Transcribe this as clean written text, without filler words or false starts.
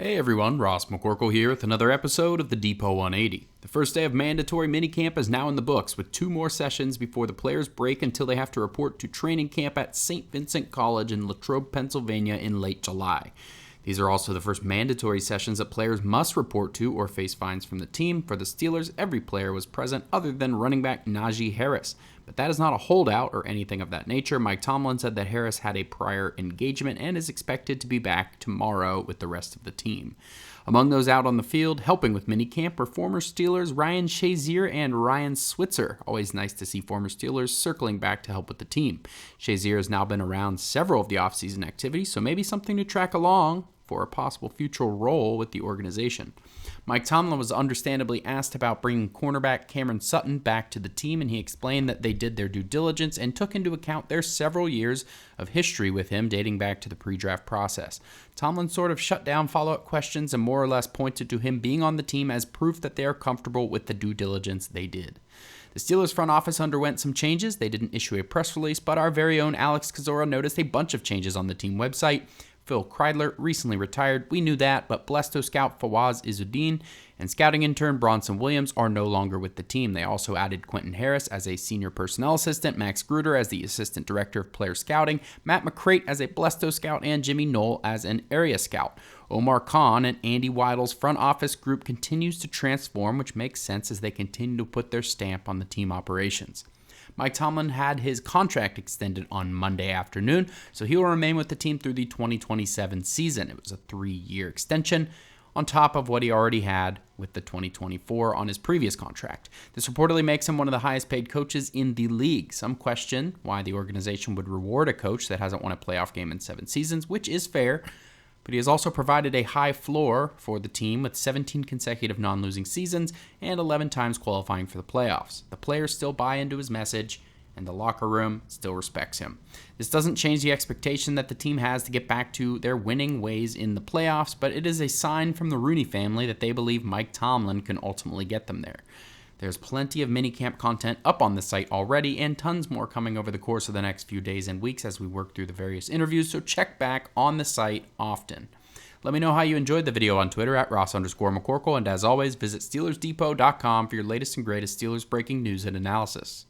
Hey everyone, Ross McCorkle here with another episode of the Depot 180. The first day of mandatory minicamp is now in the books, with 2 more sessions before the players break until they have to report to training camp at St. Vincent College in Latrobe, Pennsylvania in late July. These are also the first mandatory sessions that players must report to or face fines from the team. For the Steelers, every player was present other than running back Najee Harris. But that is not a holdout or anything of that nature. Mike Tomlin said that Harris had a prior engagement and is expected to be back tomorrow with the rest of the team. Among those out on the field helping with minicamp were former Steelers Ryan Shazier and Ryan Switzer. Always nice to see former Steelers circling back to help with the team. Shazier has now been around several of the offseason activities, so maybe something to track along for a possible future role with the organization. Mike Tomlin was understandably asked about bringing cornerback Cameron Sutton back to the team, and he explained that they did their due diligence and took into account their several years of history with him dating back to the pre-draft process. Tomlin sort of shut down follow-up questions and more or less pointed to him being on the team as proof that they are comfortable with the due diligence they did. The Steelers front office underwent some changes. They didn't issue a press release, but our very own Alex Kozora noticed a bunch of changes on the team website. Phil Kreidler recently retired. We knew that, but Blesto scout Fawaz Izzuddin and scouting intern Bronson Williams are no longer with the team. They also added Quentin Harris as a senior personnel assistant, Max Gruder as the assistant director of player scouting, Matt McCrate as a Blesto scout, and Jimmy Knoll as an area scout. Omar Khan and Andy Weidl's front office group continues to transform, which makes sense as they continue to put their stamp on the team operations. Mike Tomlin had his contract extended on Monday afternoon, so he will remain with the team through the 2027 season. It was a 3-year extension on top of what he already had with the 2024 on his previous contract. This reportedly makes him one of the highest paid coaches in the league. Some question why the organization would reward a coach that hasn't won a playoff game in 7 seasons, which is fair. But he has also provided a high floor for the team with 17 consecutive non-losing seasons and 11 times qualifying for the playoffs. The players still buy into his message, and the locker room still respects him. This doesn't change the expectation that the team has to get back to their winning ways in the playoffs, but it is a sign from the Rooney family that they believe Mike Tomlin can ultimately get them there. There's plenty of minicamp content up on the site already, and tons more coming over the course of the next few days and weeks as we work through the various interviews, so check back on the site often. Let me know how you enjoyed the video on Twitter at Ross_McCorkle, and as always, visit SteelersDepot.com for your latest and greatest Steelers breaking news and analysis.